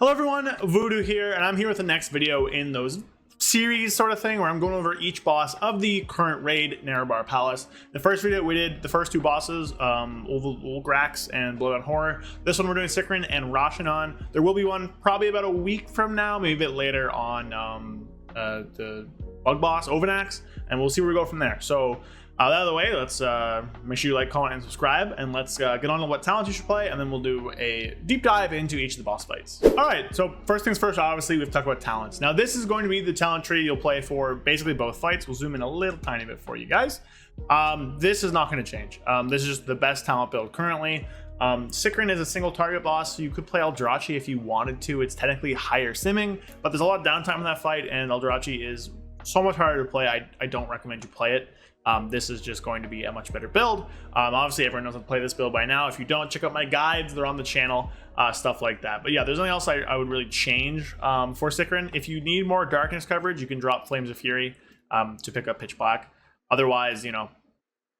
Hello everyone, Voodoo here, and I'm here with the next video in those series sort of thing where I'm going over each boss of the current raid, Neru'bar Palace. The first video we did the first two bosses, Ulgrax and Blood on Horror. This one we're doing Sikran and Rashanan. There will be one probably about a week from now, maybe a bit later on the bug boss, Ovanax, and we'll see where we go from there. So out of the way, let's make sure you like, comment, and subscribe, and let's get on to what talents you should play, and then we'll do a deep dive into each of the boss fights. All right, so first things first, obviously, we've talked about talents. Now, this is going to be the talent tree you'll play for basically both fights. We'll zoom in a little tiny bit for you guys. This is not going to change. This is just the best talent build currently. Sikran is a single target boss, so you could play Eldrachi if you wanted to. It's technically higher simming, but there's a lot of downtime in that fight, and Eldrachi is so much harder to play. I don't recommend you play it. This is just going to be a much better build. Obviously, everyone knows how to play this build by now. If you don't, check out my guides. They're on the channel, stuff like that. But yeah, there's nothing else I would really change for Sikran. If you need more darkness coverage, you can drop Flames of Fury to pick up Pitch Black. Otherwise, you know,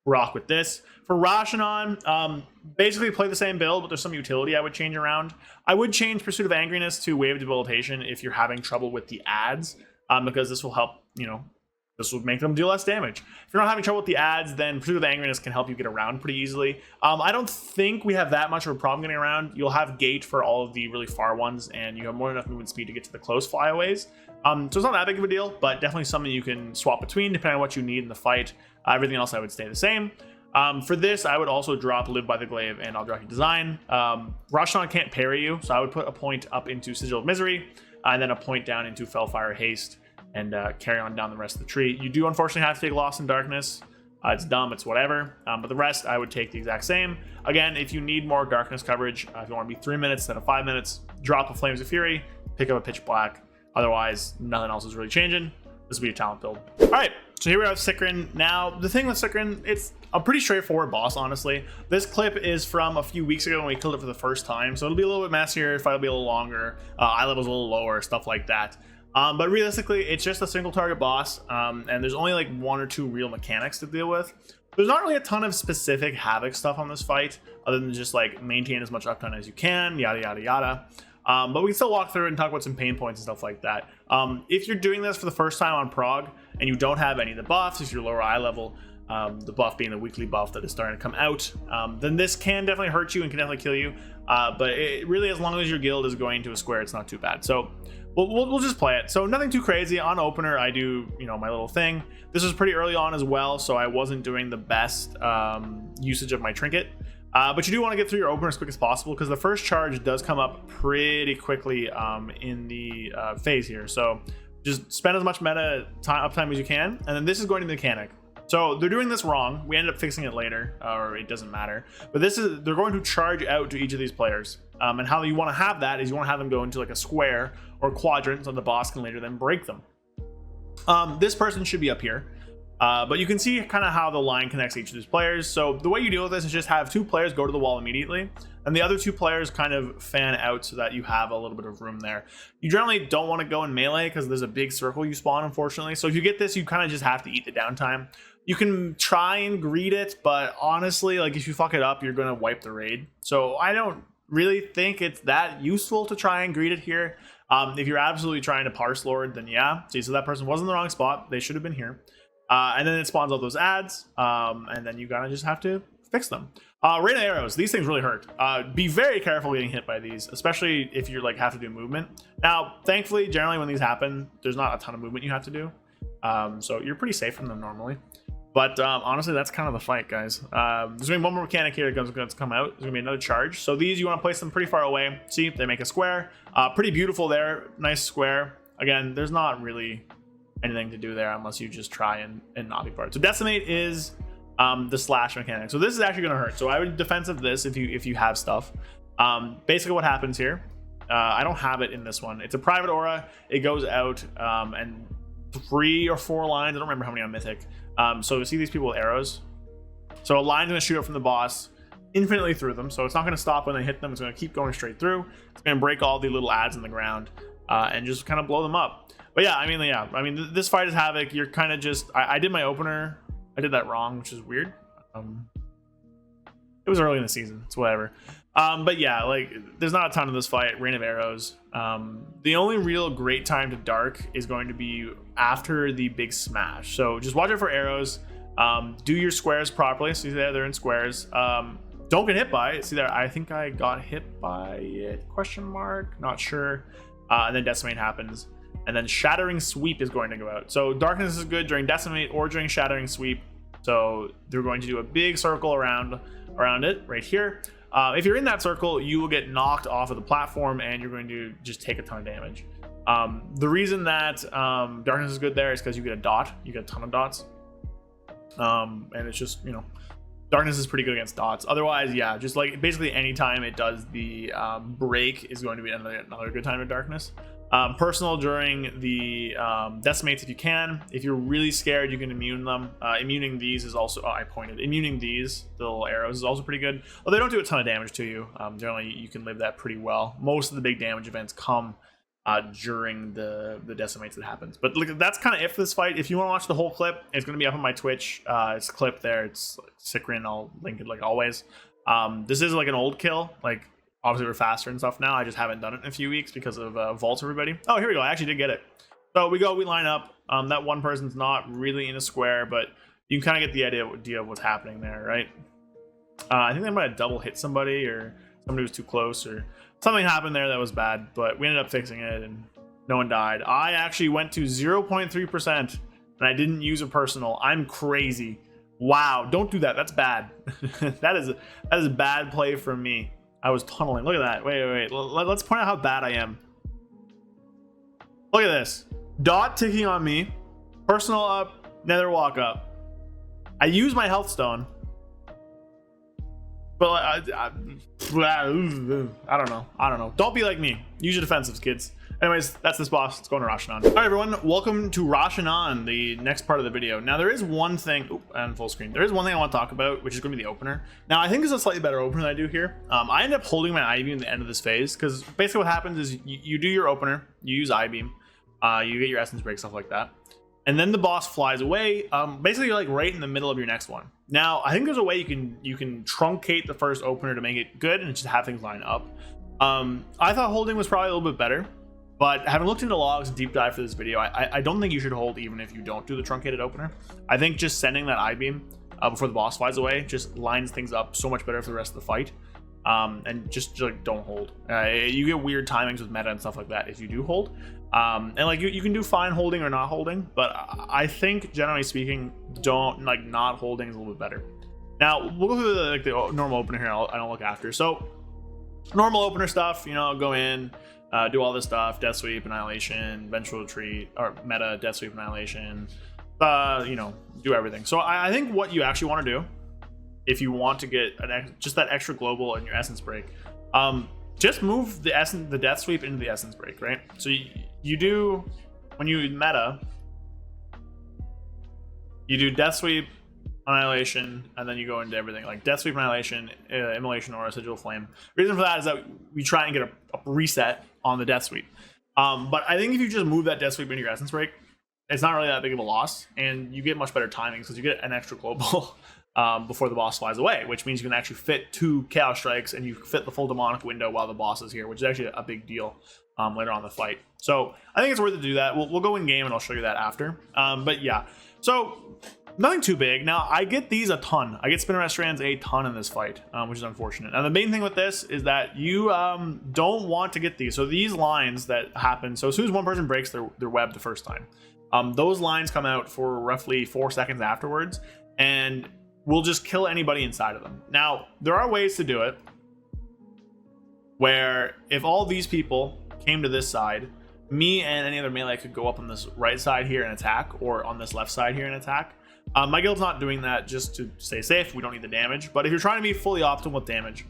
rock with this. For Rashanan, basically play the same build, but there's some utility I would change around. I would change Pursuit of Angriness to Wave of Debilitation if you're having trouble with the adds, because this will help, you know, this will make them deal less damage. If you're not having trouble with the adds, then Pursuit of Angriness can help you get around pretty easily. I don't think we have that much of a problem getting around. You'll have Gate for all of the really far ones, and you have more than enough movement speed to get to the close flyaways. So it's not that big of a deal, but definitely something you can swap between depending on what you need in the fight. Everything else I would stay the same. For this, I would also drop Live by the Glaive and Eldrachi Design. Rashanan can't parry you, so I would put a point up into Sigil of Misery, and then a point down into Fellfire Haste, and carry on down the rest of the tree. You do unfortunately have to take Lost in Darkness. It's dumb, it's whatever. But the rest, I would take the exact same. Again, if you need more darkness coverage, if you want to be 3 minutes instead of 5 minutes, drop a Flames of Fury, pick up a Pitch Black. Otherwise, nothing else is really changing. This will be a talent build. All right, so here we are with Sikran. Now, the thing with Sikran, it's a pretty straightforward boss, honestly. This clip is from a few weeks ago when we killed it for the first time, so it'll be a little bit messier, fight will be a little longer, eye level's a little lower, stuff like that. But realistically, it's just a single target boss, and there's only like one or two real mechanics to deal with. There's not really a ton of specific Havoc stuff on this fight, other than just like maintain as much uptime as you can, yada yada yada. But we can still walk through and talk about some pain points and stuff like that. If you're doing this for the first time on Prog, and you don't have any of the buffs, if you're lower eye level, the buff being the weekly buff that is starting to come out, then this can definitely hurt you and can definitely kill you. But it really, as long as your guild is going to a square, it's not too bad. So we'll just play it. So nothing too crazy. On opener, I do, you know, my little thing. This was pretty early on as well, so I wasn't doing the best usage of my trinket. But you do want to get through your opener as quick as possible, because the first charge does come up pretty quickly in the phase here. So just spend as much meta uptime as you can, and then this is going to the mechanic. So they're doing this wrong. We ended up fixing it later, or it doesn't matter. But they're going to charge out to each of these players. And how you want to have that is you want to have them go into like a square or quadrant so the boss can later then break them. This person should be up here. But you can see kind of how the line connects each of these players. So the way you deal with this is just have two players go to the wall immediately, and the other two players kind of fan out so that you have a little bit of room there. You generally don't want to go in melee because there's a big circle you spawn, unfortunately. So if you get this, you kind of just have to eat the downtime. You can try and greet it, but honestly, like if you fuck it up, you're going to wipe the raid. So I don't really think it's that useful to try and greet it here. If you're absolutely trying to parse lord, then yeah. See, so that person was in the wrong spot. They should have been here. And then it spawns all those ads, and then you gotta just have to fix them. Rain of arrows, these things really hurt. Be very careful getting hit by these, especially if you're like have to do movement. Now, thankfully, generally when these happen, there's not a ton of movement you have to do, so you're pretty safe from them normally. But honestly, that's kind of the fight, guys. There's gonna be one more mechanic here that's gonna come out. There's gonna be another charge. So these, you want to place them pretty far away. See, they make a square. Pretty beautiful there, nice square. Again, there's not really anything to do there unless you just try and not be part. So decimate is the slash mechanic. So this is actually going to hurt. So I would defensive this if you have stuff. Basically what happens here, I don't have it in this one. It's a private aura. It goes out and 3 or 4 lines. I don't remember how many on Mythic. So you see these people with arrows. So a line's going to shoot up from the boss infinitely through them. So it's not going to stop when they hit them. It's going to keep going straight through. It's going to break all the little ads in the ground and just kind of blow them up. But yeah, I mean, this fight is Havoc. You're kind of just, I did my opener. I did that wrong, which is weird. It was early in the season. It's whatever. But yeah, like there's not a ton of this fight. Rain of arrows. The only real great time to dark is going to be after the big smash. So just watch out for arrows. Do your squares properly. See there, they're in squares. Don't get hit by it. See there, I think I got hit by it, question mark, not sure. And then decimate happens. And then shattering sweep is going to go out. So darkness is good during decimate or during shattering sweep. So they're going to do a big circle around it right here. If you're in that circle, you will get knocked off of the platform and you're going to just take a ton of damage. The reason that darkness is good there is because you get a dot. You get a ton of dots. And it's just, you know, darkness is pretty good against dots. Otherwise, yeah, just like basically anytime it does the break is going to be another good time of darkness. Personal during the decimates if you can. If you're really scared, you can immune them. Immuning these is also, immuning these, the little arrows is also pretty good. Well, they don't do a ton of damage to you. Generally, you can live that pretty well. Most of the big damage events come during the decimates that happens. But look, that's kind of it for this fight. If you want to watch the whole clip, it's going to be up on my Twitch. It's a clip there. It's Sikran. I'll link it like always. This is like an old kill. Like, obviously we're faster and stuff now. I just haven't done it in a few weeks because of vaults everybody. Oh, here we go. I actually did get it. So we line up. That one person's not really in a square, but you can kind of get the idea of what's happening there, right? I think they might have double hit somebody, or somebody was too close, or something happened there that was bad, but we ended up fixing it and no one died. I actually went to 0.3% and I didn't use a personal. I'm crazy. Wow, don't do that. That's bad. that is a bad play from me. I was tunneling. Look at that. Wait. Let's point out how bad I am. Look at this. Dot ticking on me. Personal up. Nether walk up. I use my health stone. But I don't know. Don't be like me. Use your defensives, kids. Anyways, that's this boss. Let's go into Rashanan. All right, everyone. Welcome to Rashanan, the next part of the video. Now, there is one thing, and full screen. There is one thing I want to talk about, which is going to be the opener. Now, I think it's a slightly better opener than I do here. I end up holding my I-beam at the end of this phase, because basically what happens is you do your opener, you use I-beam, you get your essence break, stuff like that. And then the boss flies away. Basically, you're like right in the middle of your next one. Now, I think there's a way you can truncate the first opener to make it good and just have things line up. I thought holding was probably a little bit better. But having looked into logs and deep dive for this video, I don't think you should hold even if you don't do the truncated opener. I think just sending that I-beam before the boss flies away just lines things up so much better for the rest of the fight. And just like don't hold. You get weird timings with meta and stuff like that if you do hold. And like you can do fine holding or not holding, but I think generally speaking, not holding is a little bit better. Now we'll go through the normal opener here. I don't look after. So normal opener stuff, you know, go in. Do all this stuff, death sweep, annihilation, vengeful retreat, or meta, death sweep, annihilation, you know, do everything. So I think what you actually want to do, if you want to get just that extra global in your essence break, just move the death sweep into the essence break, right? So you do, when you meta, you do death sweep, annihilation, and then you go into everything like death sweep, annihilation, immolation, or residual flame. Reason for that is that we try and get a reset on the death sweep. But I think if you just move that death sweep into your essence break, it's not really that big of a loss, and you get much better timing because you get an extra global before the boss flies away, which means you can actually fit 2 chaos strikes and you fit the full demonic window while the boss is here, which is actually a big deal later on in the fight. So I think it's worth it to do that. We'll go in game and I'll show you that after. But yeah, so nothing too big. Now, I get these a ton. I get Spinneret Strands a ton in this fight, which is unfortunate. And the main thing with this is that you don't want to get these. So these lines that happen, so as soon as one person breaks their web the first time, those lines come out for roughly 4 seconds afterwards, and will just kill anybody inside of them. Now, there are ways to do it, where if all these people came to this side, me and any other melee could go up on this right side here and attack, or on this left side here and attack. My guild's not doing that just to stay safe. We don't need the damage. But if you're trying to be fully optimal with damage,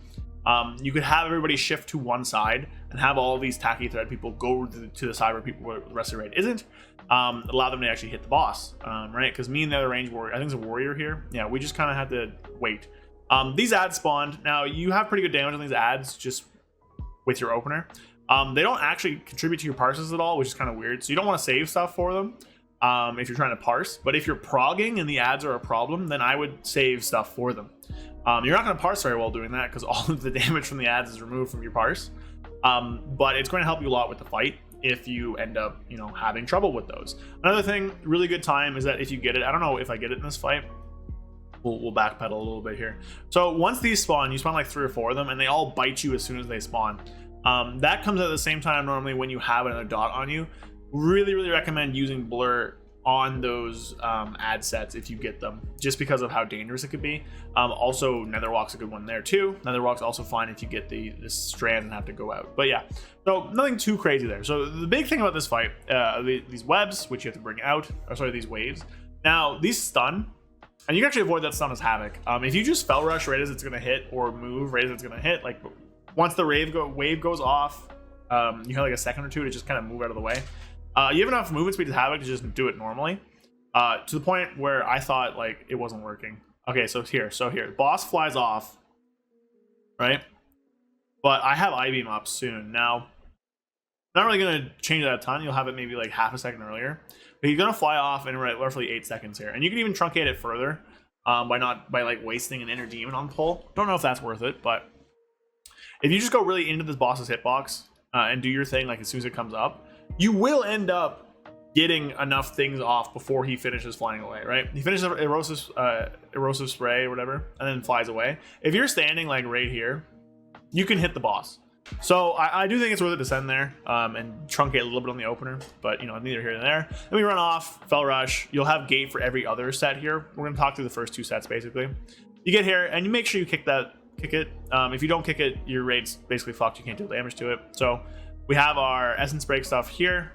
you could have everybody shift to one side and have all these tacky thread people go to the side where the rest of the raid isn't. Allow them to actually hit the boss, right? Because me and the other range warrior, I think it's a warrior here. Yeah, we just kind of had to wait. These ads spawned. Now, you have pretty good damage on these ads just with your opener. They don't actually contribute to your parses at all, which is kind of weird. So you don't want to save stuff for them. If you're trying to parse, but if you're progging and the ads are a problem, then I would save stuff for them. You're not going to parse very well doing that because all of the damage from the ads is removed from your parse. But it's going to help you a lot with the fight if you end up, you know, having trouble with those. Another thing, really good time, is that if you get it, I don't know if I get it in this fight, we'll backpedal a little bit here. So once these spawn, you spawn like 3 or 4 of them, and they all bite you as soon as they spawn. That comes at the same time normally when you have another dot on you. Really recommend using blur on those ad sets if you get them, just because of how dangerous it could be. Also, Netherwalk's a good one there too. Netherwalk's also fine if you get this strand and have to go out. But yeah, so nothing too crazy there. So the big thing about this fight, these webs, which you have to bring out, or sorry, these waves. Now, these stun, and you can actually avoid that stun as Havoc. If you just Fel Rush right as it's gonna hit, or move right as it's gonna hit, like once the wave goes off, you have like a second or two to just kind of move out of the way. You have enough movement speed to Havoc to just do it normally, to the point where I thought like it wasn't working. Okay, so here, boss flies off, right? But I have I-beam up soon. Now, not really gonna change that a ton. You'll have it maybe like half a second earlier, but he's gonna fly off in roughly 8 seconds here, and you can even truncate it further by like wasting an inner demon on pull. Don't know if that's worth it, but if you just go really into this boss's hitbox and do your thing like as soon as it comes up, you will end up getting enough things off before he finishes flying away, right? He finishes erosive spray or whatever, and then flies away. If you're standing like right here, you can hit the boss. So I do think it's worth it to send there and truncate a little bit on the opener, but you know, neither here nor there. Then we run off, Fel Rush. You'll have gate for every other set here. We're gonna talk through the first 2 sets basically. You get here and you make sure you kick it. If you don't kick it, your raid's basically fucked. You can't do damage to it. So we have our essence break stuff here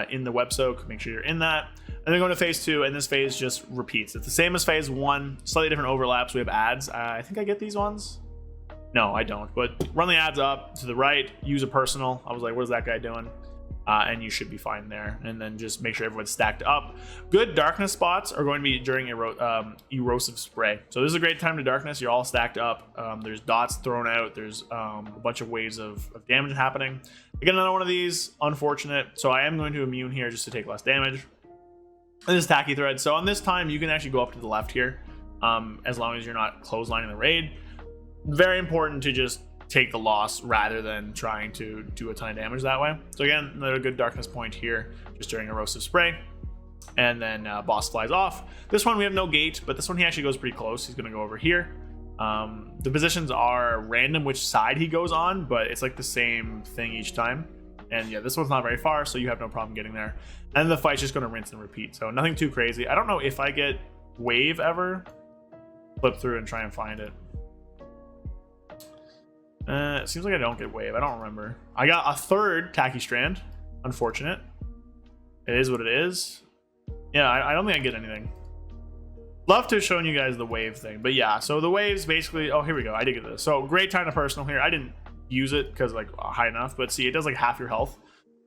in the web soak. Make sure you're in that. And then go to phase 2, and this phase just repeats. It's the same as phase 1, slightly different overlaps. We have ads. I think I get these ones. No, I don't. But run the ads up to the right. Use a personal. I was like, what is that guy doing? And you should be fine there. And then just make sure everyone's stacked up. Good darkness spots are going to be during erosive spray. So this is a great time to darkness. You're all stacked up. There's dots thrown out. There's a bunch of waves of damage happening. I get another one of these. Unfortunate. So I am going to immune here just to take less damage. And this tacky thread. So on this time, you can actually go up to the left here, as long as you're not clotheslining the raid. Very important to just take the loss rather than trying to do a ton of damage that way. So again, another good darkness point here just during erosive spray. And then boss flies off. This one we have no gate, but this one he actually goes pretty close. He's gonna go over here. The positions are random which side he goes on, but it's like the same thing each time. And yeah, this one's not very far, so you have no problem getting there. And the fight's just gonna rinse and repeat. So nothing too crazy. I don't know if I get wave ever. Flip through and try and find it. It seems like I don't get wave. I don't remember. I got a 3rd tacky strand. Unfortunate. It is what it is. Yeah, I don't think I get anything. Love to have shown you guys the wave thing, but yeah. So the waves basically. Oh, here we go. I did get this. So great time to personal here. I didn't use it because like high enough, but see, it does like half your health.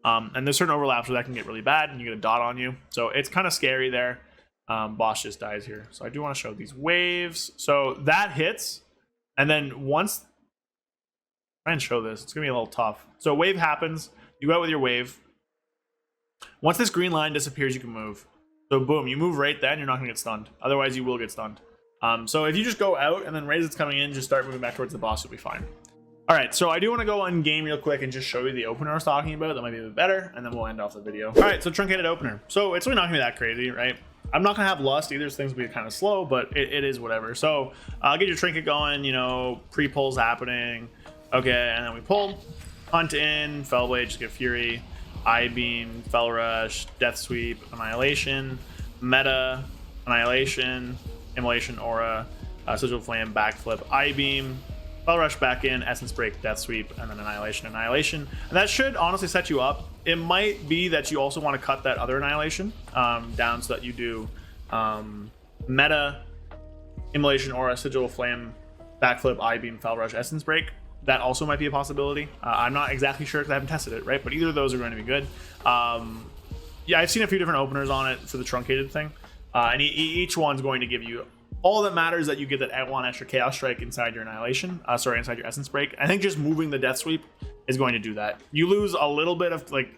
And there's certain overlaps where that can get really bad, and you get a dot on you. So it's kind of scary there. Boss just dies here. So I do want to show these waves. So that hits, and then once. Try and show this. It's gonna be a little tough. So wave happens. You go out with your wave. Once this green line disappears, you can move. So boom, you move right then. You're not gonna get stunned. Otherwise, you will get stunned. So if you just go out and then right as it's coming in, just start moving back towards the boss, you'll be fine. All right. So I do want to go on game real quick and just show you the opener I was talking about. That might be a bit better, and then we'll end off the video. All right. So truncated opener. So it's really not gonna be that crazy, right? I'm not gonna have lust either. Things will be kind of slow, but it is whatever. So get your trinket going. You know, pre-pulls happening. Okay, and then we pull, hunt in, Fel Blade, just get Fury, I-Beam, Fel Rush, Death Sweep, Annihilation, Meta, Annihilation, Immolation, Aura, Sigil Flame, Backflip, I-Beam, Fel Rush back in, Essence Break, Death Sweep, and then Annihilation. And that should honestly set you up. It might be that you also want to cut that other Annihilation down so that you do Meta, Immolation, Aura, Sigil Flame, Backflip, I-Beam, Fel Rush, Essence Break. That also might be a possibility. I'm not exactly sure because I haven't tested it, right? But either of those are going to be good. Yeah, I've seen a few different openers on it for the truncated thing. And each one's going to give you... All that matters is that you get that one extra Chaos Strike inside your Annihilation. Inside your Essence Break. I think just moving the Death Sweep is going to do that. You lose a little bit of like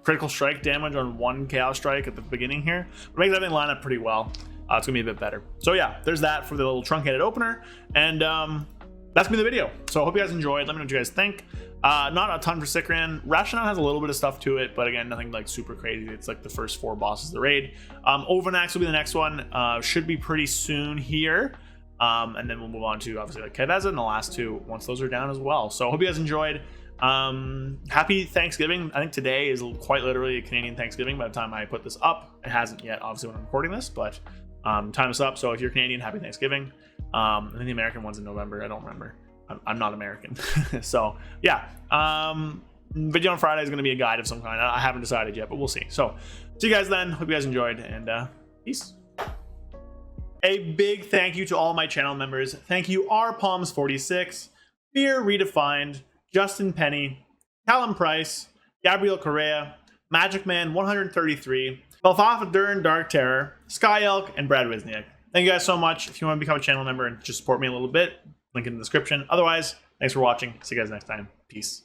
critical strike damage on one Chaos Strike at the beginning here. But it makes everything line up pretty well. it's gonna be a bit better. So yeah, there's that for the little truncated opener, and that's gonna be the video. So I hope you guys enjoyed. Let me know what you guys think. Not a ton for Sikran. Rashanan has a little bit of stuff to it, but again, nothing like super crazy. It's like the first 4 bosses of the raid. Overnax will be the next one. Should be pretty soon here. And then we'll move on to obviously like Keveza and the last 2 once those are down as well. So I hope you guys enjoyed. Happy Thanksgiving. I think today is quite literally a Canadian Thanksgiving by the time I put this up. It hasn't yet, obviously, when I'm recording this, but time is up. So if you're Canadian, happy Thanksgiving. I think the American one's in November. I don't remember. I'm not American. So yeah, video on Friday is going to be a guide of some kind. I haven't decided yet, but we'll see. So see you guys then. Hope you guys enjoyed, and peace. A big thank you to all my channel members. Thank you rpalms46, Fear Redefined, Justin Penny, Callum Price, Gabriel Correa, Magic Man 133, Belfafa Durin Dark Terror, Sky Elk, and Brad Wisniak. Thank you guys so much. If you want to become a channel member and just support me a little bit, link in the description. Otherwise, thanks for watching. See you guys next time. Peace.